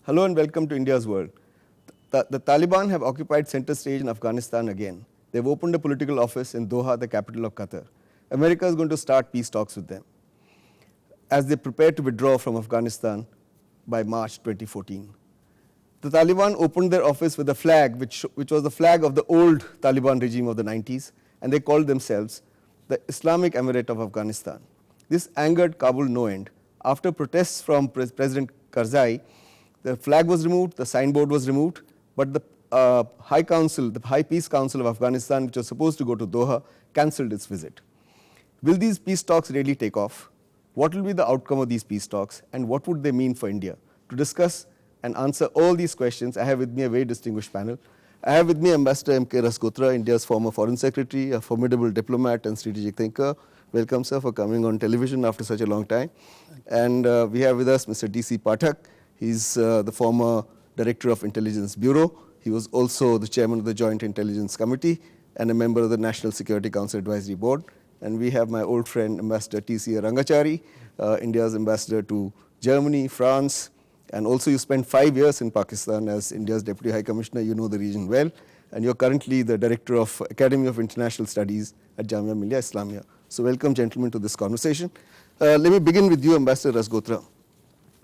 Hello and welcome to India's World. The Taliban have occupied center stage in Afghanistan again. They've opened a political office in Doha, the capital of Qatar. America is going to start peace talks with them as they prepare to withdraw from Afghanistan by March 2014. The Taliban opened their office with a flag which was the flag of the old Taliban regime of the 90s, and they called themselves the Islamic Emirate of Afghanistan. This angered Kabul no end. After protests from President Karzai, the flag was removed, the signboard was removed, but the High Council, the High Peace Council of Afghanistan, which was supposed to go to Doha, cancelled its visit. Will these peace talks really take off? What will be the outcome of these peace talks, and what would they mean for India? To discuss and answer all these questions, I have with me a very distinguished panel. I have with me Ambassador M.K. Rasgotra, India's former Foreign Secretary, a formidable diplomat and strategic thinker. Welcome, sir, for coming on television after such a long time. And we have with us Mr. D.C. Pathak. He's the former Director of Intelligence Bureau. He was also the Chairman of the Joint Intelligence Committee and a member of the National Security Council Advisory Board. And we have my old friend, Ambassador T.C. Rangachari, India's ambassador to Germany, France, and also you spent 5 years in Pakistan as India's Deputy High Commissioner. You know the region well, and you're currently the Director of Academy of International Studies at Jamia Millia Islamia. So welcome, gentlemen, to this conversation. Let me begin with you, Ambassador Rasgotra.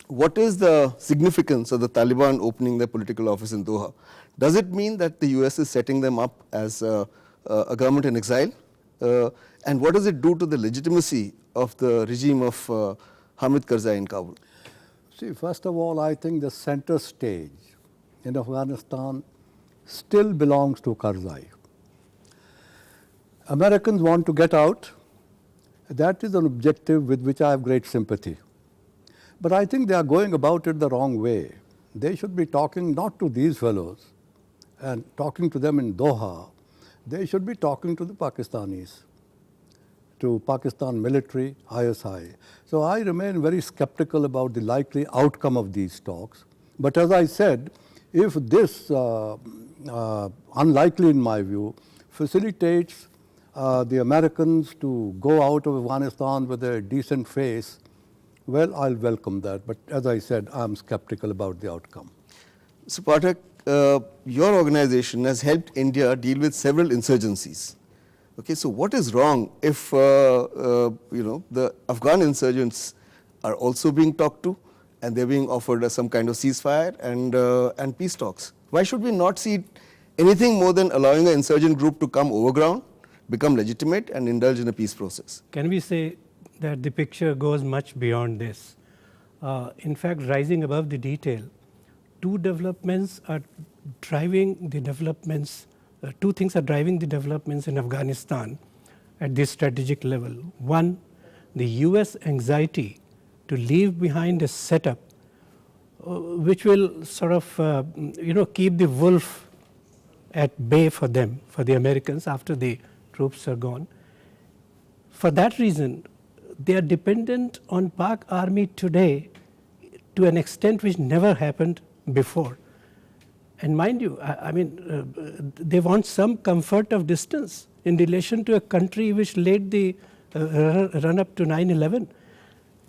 What is the significance of the Taliban opening their political office in Doha? Does it mean that the US is setting them up as a government in exile? And what does it do to the legitimacy of the regime of Hamid Karzai in Kabul? See, first of all, I think the center stage in Afghanistan still belongs to Karzai. Americans want to get out. That is an objective with which I have great sympathy. But I think they are going about it the wrong way. They should be talking not to these fellows and talking to them in Doha. They should be talking to the Pakistanis, to Pakistan military, ISI. So I remain very skeptical about the likely outcome of these talks. But as I said, if this, unlikely in my view, facilitates the Americans to go out of Afghanistan with a decent face, well, I'll welcome that. But as I said, I'm skeptical about the outcome. So Pathak, your organization has helped India deal with several insurgencies. Okay, so what is wrong if the Afghan insurgents are also being talked to and they're being offered some kind of ceasefire and peace talks? Why should we not see anything more than allowing an insurgent group to come overground, become legitimate, and indulge in a peace process? Can we say that the picture goes much beyond this? In fact, rising above the detail, two developments are driving the developments. Two things are driving the developments in Afghanistan at this strategic level. One, the US anxiety to leave behind a setup which will sort of keep the wolf at bay for them, for the Americans, after the troops are gone. For that reason, they are dependent on Pak army today to an extent which never happened before. And mind you, they want some comfort of distance in relation to a country which led the run up to 9/11,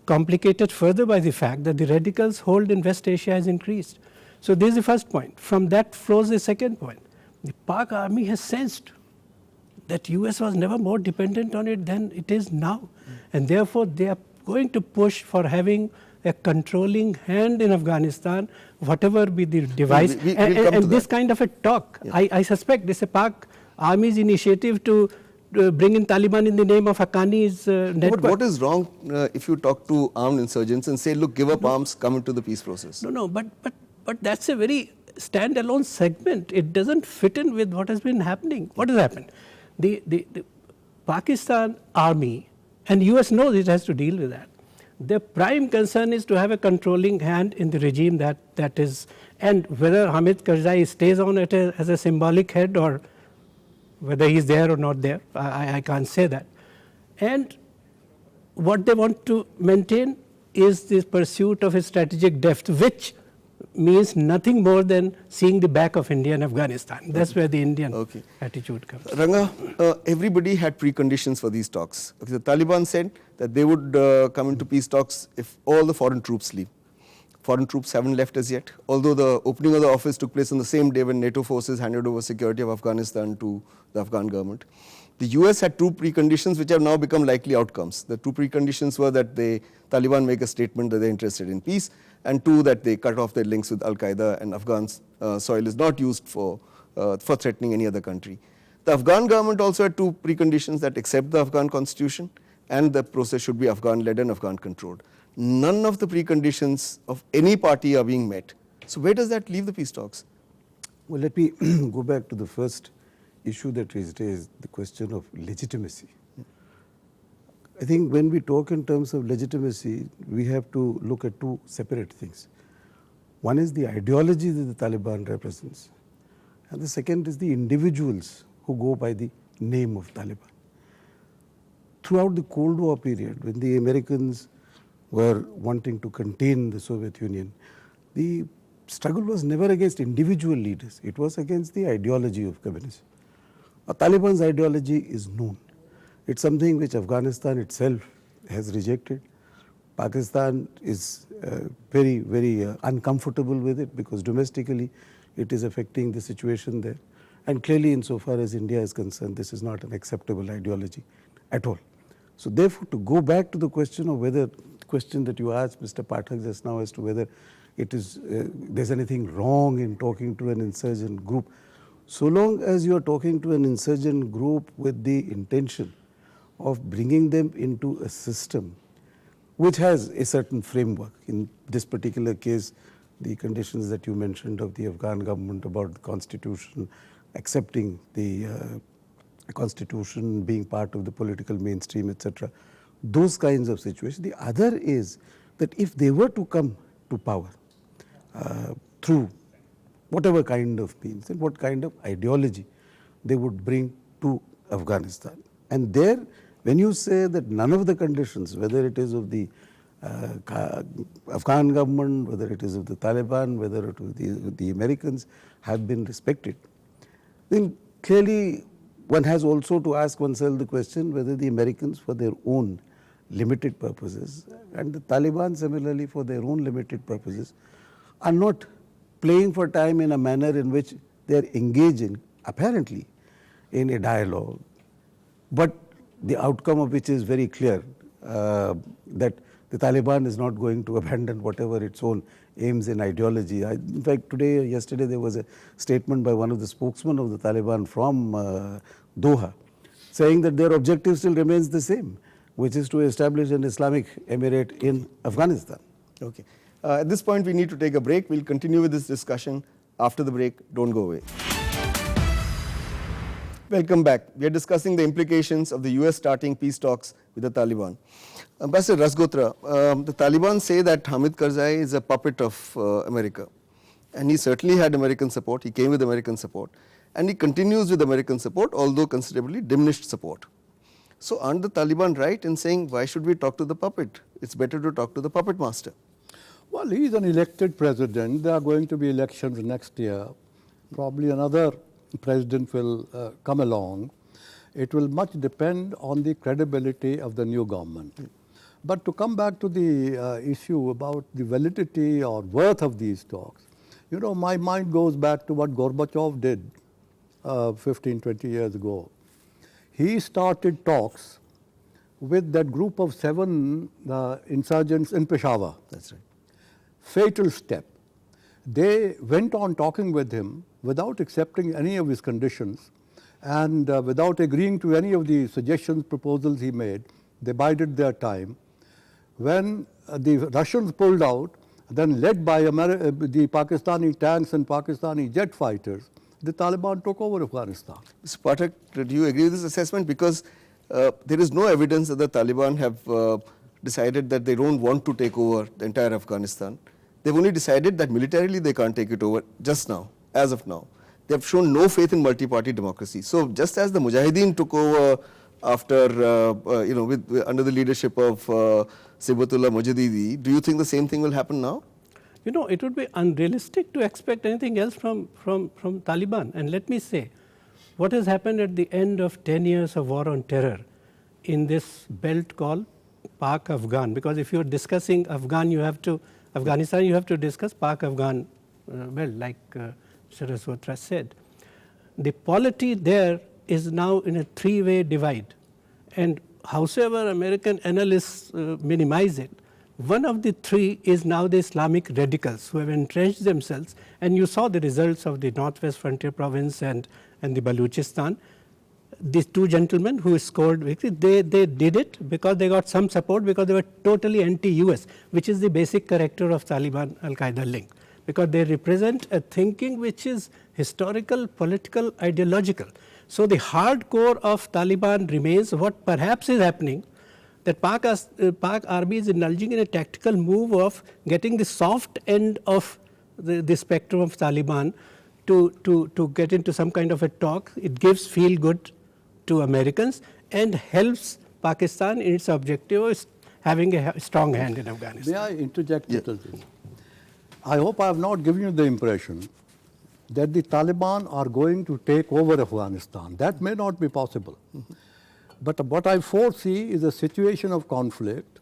complicated further by the fact that the radicals' hold in West Asia has increased. So this is the first point. From that flows the second point. The Pak army has sensed that US was never more dependent on it than it is now. And therefore, they are going to push for having a controlling hand in Afghanistan, whatever be the device. And this kind of a talk, yeah. I suspect this is a Pak army's initiative to bring in Taliban in the name of Haqqani's network. But what is wrong if you talk to armed insurgents and say, look, give up arms, come into the peace process? No, but that's a very standalone segment. It doesn't fit in with what has been happening. What has happened? The Pakistan army, and US knows it has to deal with that. Their prime concern is to have a controlling hand in the regime that is, and whether Hamid Karzai stays on it as a symbolic head or whether he's there or not there, I can't say that. And what they want to maintain is this pursuit of a strategic depth, which means nothing more than seeing the back of India and Afghanistan. That's where the Indian attitude comes. Ranga, everybody had preconditions for these talks. Okay, the Taliban said that they would come into peace talks if all the foreign troops leave. Foreign troops haven't left as yet, although the opening of the office took place on the same day when NATO forces handed over security of Afghanistan to the Afghan government. The US had two preconditions which have now become likely outcomes. The two preconditions were that the Taliban make a statement that they're interested in peace, and two, that they cut off their links with Al-Qaeda and Afghan soil is not used for threatening any other country. The Afghan government also had two preconditions, that accept the Afghan constitution and the process should be Afghan-led and Afghan-controlled. None of the preconditions of any party are being met. So where does that leave the peace talks? Well, let me go back to the first issue that is raised, the question of legitimacy. I think when we talk in terms of legitimacy, we have to look at two separate things. One is the ideology that the Taliban represents, and the second is the individuals who go by the name of Taliban. Throughout the Cold War period, when the Americans were wanting to contain the Soviet Union, the struggle was never against individual leaders. It was against the ideology of communism. Taliban's ideology is known. It's something which Afghanistan itself has rejected. Pakistan is very, very uncomfortable with it because domestically it is affecting the situation there. And clearly, insofar as India is concerned, this is not an acceptable ideology at all. So therefore, to go back to the question of whether, the question that you asked Mr. Pathak just now as to whether it is, there's anything wrong in talking to an insurgent group, so long as you are talking to an insurgent group with the intention of bringing them into a system which has a certain framework. In this particular case, the conditions that you mentioned of the Afghan government about the constitution, accepting the constitution, being part of the political mainstream, etc. Those kinds of situations. The other is that if they were to come to power through whatever kind of means and what kind of ideology they would bring to Afghanistan. And there, when you say that none of the conditions, whether it is of the Afghan government, whether it is of the Taliban, whether it is the Americans, have been respected, then clearly one has also to ask oneself the question whether the Americans, for their own limited purposes, and the Taliban similarly for their own limited purposes, are not playing for time in a manner in which they are engaging, apparently, in a dialogue, but the outcome of which is very clear, that the Taliban is not going to abandon whatever its own aims and ideology. In fact, yesterday there was a statement by one of the spokesmen of the Taliban from Doha, saying that their objective still remains the same, which is to establish an Islamic emirate in Afghanistan. Okay. At this point, we need to take a break. We'll continue with this discussion after the break. Don't go away. Welcome back. We are discussing the implications of the US starting peace talks with the Taliban. Ambassador Rasgotra, the Taliban say that Hamid Karzai is a puppet of America. And he certainly had American support. He came with American support. And he continues with American support, although considerably diminished support. So aren't the Taliban right in saying, why should we talk to the puppet? It's better to talk to the puppet master. Well, he's an elected president. There are going to be elections next year. Probably another president will come along. It will much depend on the credibility of the new government. But to come back to the issue about the validity or worth of these talks, you know, my mind goes back to what Gorbachev did 15, 20 years ago. He started talks with that group of 7 insurgents in Peshawar. That's right. Fatal step. They went on talking with him without accepting any of his conditions and without agreeing to any of the suggestions, proposals he made. They bided their time. When the Russians pulled out, then led by the Pakistani tanks and Pakistani jet fighters, the Taliban took over Afghanistan. Mr. Pathak, do you agree with this assessment? Because there is no evidence that the Taliban have decided that they don't want to take over the entire Afghanistan. They've only decided that militarily they can't take it over just now, as of now. They have shown no faith in multi-party democracy. So just as the Mujahideen took over after, under the leadership of Sibatullah Mujahideen, do you think the same thing will happen now? You know, it would be unrealistic to expect anything else from Taliban. And let me say, what has happened at the end of 10 years of war on terror in this belt called Pak-Afghan, because if you're discussing Afghan, you have to Afghanistan, you have to discuss Pak-Afghan, like Mr. Rasgotra said. The polity there is now in a three-way divide. And howsoever American analysts minimize it, one of the three is now the Islamic radicals who have entrenched themselves. And you saw the results of the Northwest Frontier Province and the Baluchistan. These two gentlemen who scored victory, they did it because they got some support, because they were totally anti-US, which is the basic character of Taliban Al-Qaeda link, because they represent a thinking which is historical, political, ideological. So the hard core of Taliban remains. What perhaps is happening, that Pak army is indulging in a tactical move of getting the soft end of the spectrum of Taliban to get into some kind of a talk. It gives feel good to Americans and helps Pakistan in its objective of having a strong hand in Afghanistan. May I interject a little bit? I hope I have not given you the impression that the Taliban are going to take over Afghanistan. That may not be possible. But what I foresee is a situation of conflict,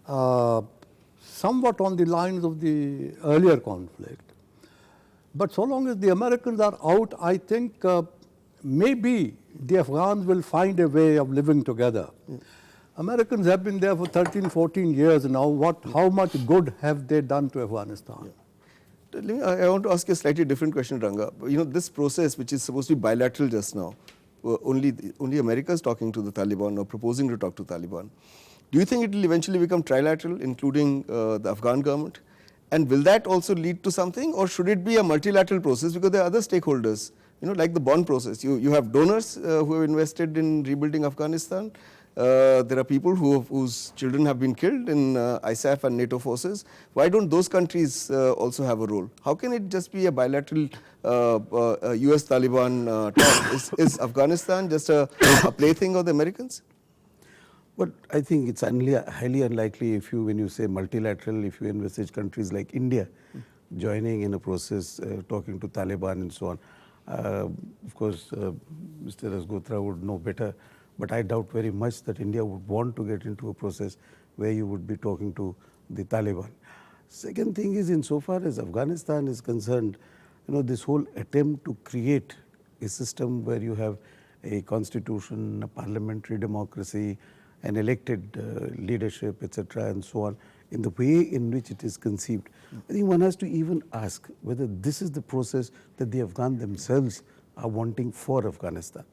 somewhat on the lines of the earlier conflict. But so long as the Americans are out, I think maybe the Afghans will find a way of living together. Americans have been there for 13, 14 years now. How much good have they done to Afghanistan? I want to ask you a slightly different question, Ranga. You know, this process, which is supposed to be bilateral just now, only America is talking to the Taliban or proposing to talk to Taliban. Do you think it will eventually become trilateral, including the Afghan government? And will that also lead to something, or should it be a multilateral process? Because there are other stakeholders, you know, like the bond process. You have donors who have invested in rebuilding Afghanistan. There are people whose children have been killed in ISAF and NATO forces. Why don't those countries also have a role? How can it just be a bilateral US-Taliban talk? Is Afghanistan just a plaything of the Americans? But I think it's highly unlikely when you say multilateral, if you envisage countries like India joining in a process, talking to Taliban and so on. Of course, Mr. Rasgotra would know better, but I doubt very much that India would want to get into a process where you would be talking to the Taliban. Second thing is, insofar as Afghanistan is concerned, you know, this whole attempt to create a system where you have a constitution, a parliamentary democracy, an elected leadership, etc., and so on, in the way in which it is conceived, I think one has to even ask whether this is the process that the Afghans themselves are wanting for Afghanistan.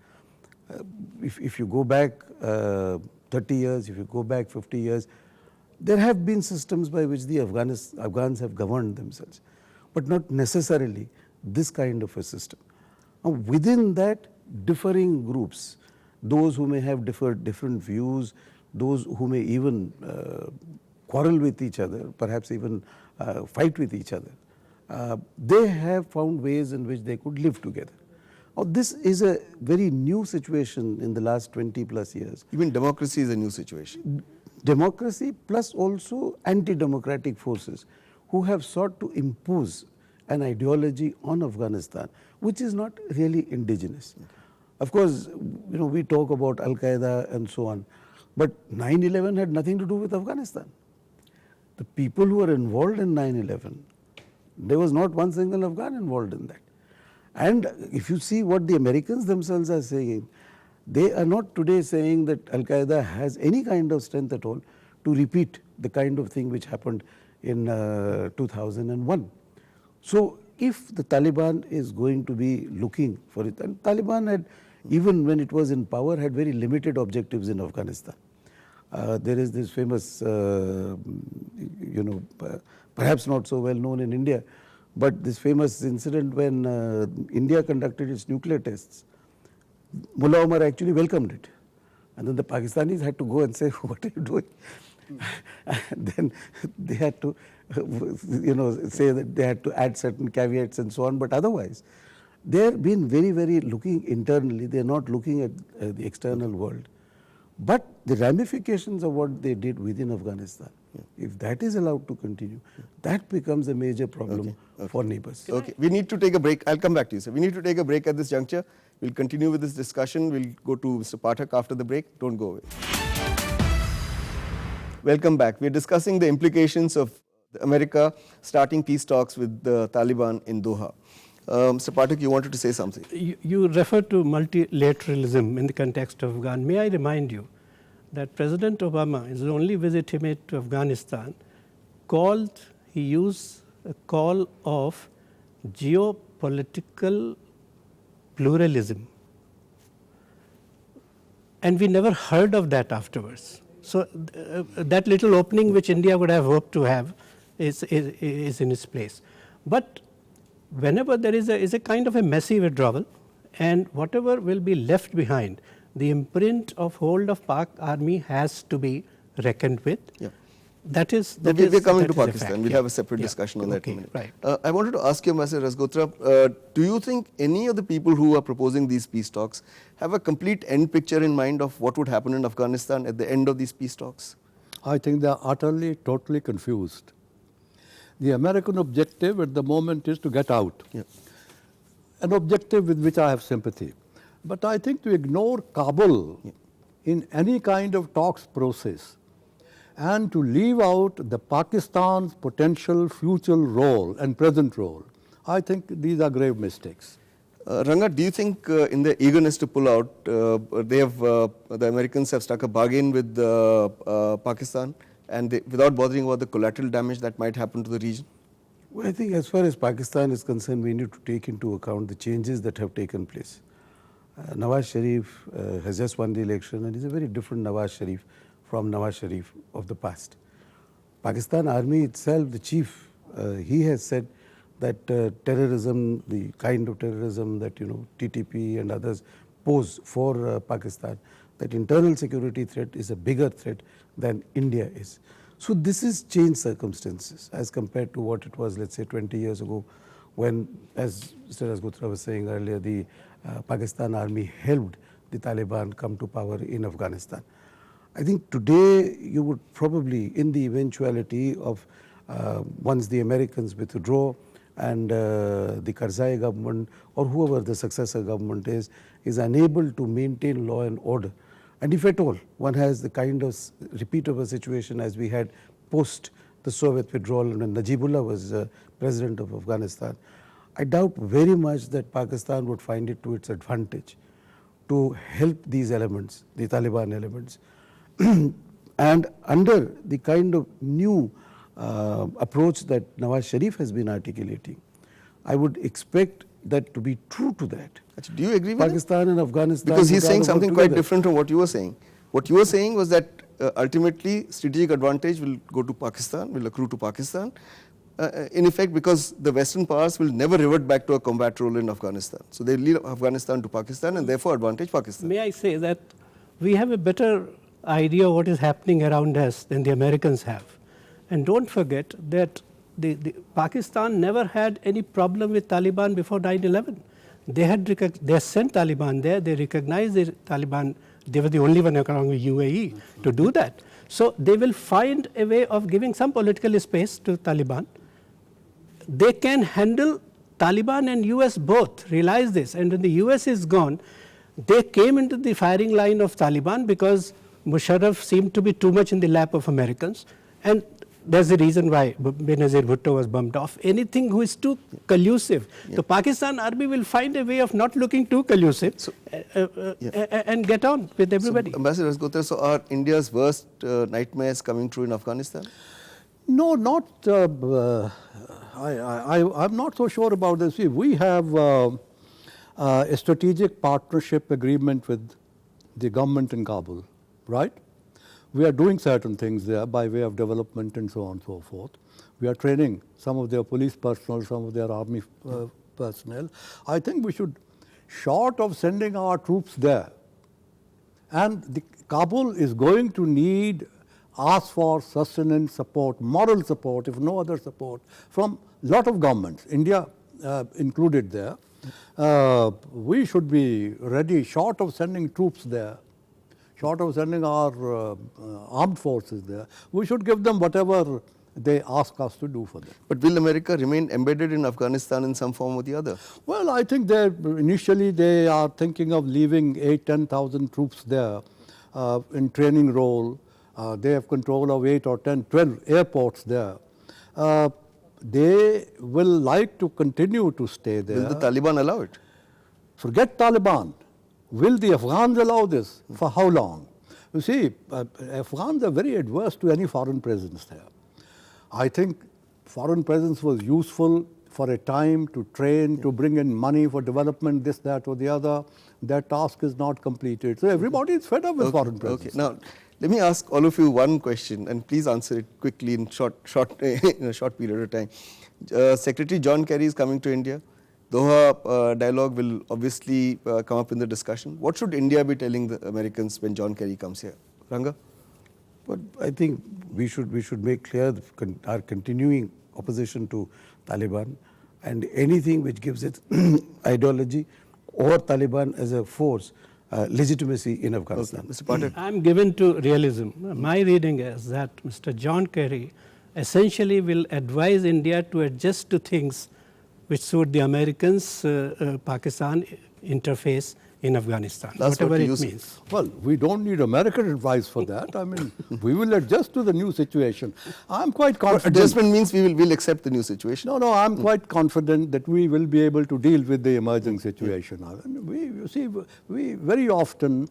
If you go back 30 years, if you go back 50 years, there have been systems by which the Afghans have governed themselves, but not necessarily this kind of a system. Now, within that, differing groups, those who may have different views, those who may even quarrel with each other, perhaps even fight with each other, they have found ways in which they could live together. Now, this is a very new situation in the last 20 plus years. You mean democracy is a new situation? Democracy plus also anti-democratic forces who have sought to impose an ideology on Afghanistan which is not really indigenous. Of course, you know, we talk about Al-Qaeda and so on, but 9/11 had nothing to do with Afghanistan. The people who were involved in 9/11, there was not one single Afghan involved in that. And if you see what the Americans themselves are saying, they are not today saying that Al-Qaeda has any kind of strength at all to repeat the kind of thing which happened in 2001. So if the Taliban is going to be looking for it, and Taliban had, even when it was in power, had very limited objectives in Afghanistan. There is this famous, perhaps not so well known in India, but this famous incident when India conducted its nuclear tests. Mullah Omar actually welcomed it. And then the Pakistanis had to go and say, what are you doing? And then they had to, say that they had to add certain caveats and so on. But otherwise, they have been very, very looking internally. They are not looking at the external world. But the ramifications of what they did within Afghanistan, if that is allowed to continue, that becomes a major problem for neighbors. Okay, we need to take a break. I'll come back to you, sir. We need to take a break at this juncture. We'll continue with this discussion. We'll go to Mr. Pathak after the break. Don't go away. Welcome back. We're discussing the implications of America starting peace talks with the Taliban in Doha. Mr. Pathak, you wanted to say something. You referred to multilateralism in the context of Afghanistan. May I remind you that President Obama, his only visit he made to Afghanistan, he used a call of geopolitical pluralism. And we never heard of that afterwards. So that little opening which India would have hoped to have is in its place. But whenever there is a kind of a messy withdrawal, and whatever will be left behind, the imprint of hold of Pak army has to be reckoned with. Yeah. We're coming to Pakistan. We'll have a separate discussion on that in a minute. Right. I wanted to ask you, Mr. Rasgotra, do you think any of the people who are proposing these peace talks have a complete end picture in mind of what would happen in Afghanistan at the end of these peace talks? I think they are utterly, totally confused. The American objective at the moment is to get out. Yeah. An objective with which I have sympathy. But I think to ignore Kabul in any kind of talks process and to leave out the Pakistan's potential future role and present role, I think these are grave mistakes. Ranga, do you think in their eagerness to pull out, the Americans have struck a bargain with Pakistan and without bothering about the collateral damage that might happen to the region? Well, I think as far as Pakistan is concerned, we need to take into account the changes that have taken place. Nawaz Sharif has just won the election and is a very different Nawaz Sharif from Nawaz Sharif of the past. Pakistan Army itself, the chief, he has said that terrorism, the kind of terrorism that TTP and others pose for Pakistan, that internal security threat is a bigger threat than India is. So this is changed circumstances as compared to what it was, let's say, 20 years ago, when, as Mr. Rasgotra was saying earlier, the Pakistan Army helped the Taliban come to power in Afghanistan. I think today you would probably, in the eventuality of once the Americans withdraw and the Karzai government or whoever the successor government is unable to maintain law and order, and if at all one has the kind of repeat of a situation as we had post the Soviet withdrawal when Najibullah was president of Afghanistan, I doubt very much that Pakistan would find it to its advantage to help these elements, the Taliban elements. And under the kind of new approach that Nawaz Sharif has been articulating, I would expect that to be true to that. Actually, do you agree with Pakistan and Afghanistan? Because he's saying something quite different from what you were saying. What you were saying was that ultimately strategic advantage will go to Pakistan, will accrue to Pakistan, in effect because the Western powers will never revert back to a combat role in Afghanistan. So they leave Afghanistan to Pakistan and therefore advantage Pakistan. May I say that we have a better idea of what is happening around us than the Americans have. And don't forget that the Pakistan never had any problem with Taliban before 9/11. They sent Taliban there, they recognized the Taliban, they were the only one along with UAE to do that. So they will find a way of giving some political space to Taliban. They can handle Taliban and US both, realize this, and when the US is gone, they came into the firing line of Taliban because Musharraf seemed to be too much in the lap of Americans, and that's the reason why Benazir Bhutto was bumped off. Anything who is too collusive, the Pakistan army will find a way of not looking too collusive and get on with everybody. So, Ambassador Rasgotra, so are India's worst nightmares coming true in Afghanistan? No, not. I'm not so sure about this. See, we have a strategic partnership agreement with the government in Kabul, right? We are doing certain things there by way of development and so on and so forth. We are training some of their police personnel, some of their army personnel. I think we should, short of sending our troops there, and Kabul is going to need, ask for sustenance support, moral support, if no other support, from a lot of governments, India included there. We should be ready, short of sending troops there, short of sending our armed forces there, we should give them whatever they ask us to do for them. But will America remain embedded in Afghanistan in some form or the other? Well, I think initially they are thinking of leaving 8,000-10,000 troops there in training role. They have control of 8 or 10, 12 airports there. they will like to continue to stay there. Will the Taliban allow it? Forget Taliban. Will the Afghans allow this? For how long? You see, Afghans are very adverse to any foreign presence there. I think foreign presence was useful for a time to train, to bring in money for development, this, that or the other. That task is not completed. So everybody is fed up with foreign presence. Okay. Now, let me ask all of you one question, and please answer it quickly in in a short period of time. Secretary John Kerry is coming to India. Doha dialogue will obviously come up in the discussion. What should India be telling the Americans when John Kerry comes here? Ranga? But I think we should make clear our continuing opposition to Taliban, and anything which gives it ideology or Taliban as a force legitimacy in Afghanistan. Okay. Mr. Pathak? I'm given to realism. My reading is that Mr. John Kerry essentially will advise India to adjust to things which suit the Americans' Pakistan interface in Afghanistan, That's whatever what it you say. means. Well, we don't need American advice for that. I mean, we will adjust to the new situation. I'm quite confident. Adjustment means we'll accept the new situation. No, I'm quite confident that we will be able to deal with the emerging situation. We very often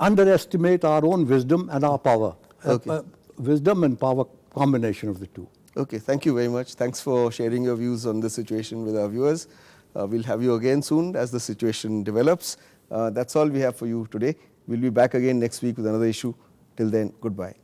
underestimate our own wisdom and our power. Okay. Wisdom and power, combination of the two. Okay, thank you very much. Thanks for sharing your views on this situation with our viewers. We'll have you again soon as the situation develops. That's all we have for you today. We'll be back again next week with another issue. Till then, goodbye.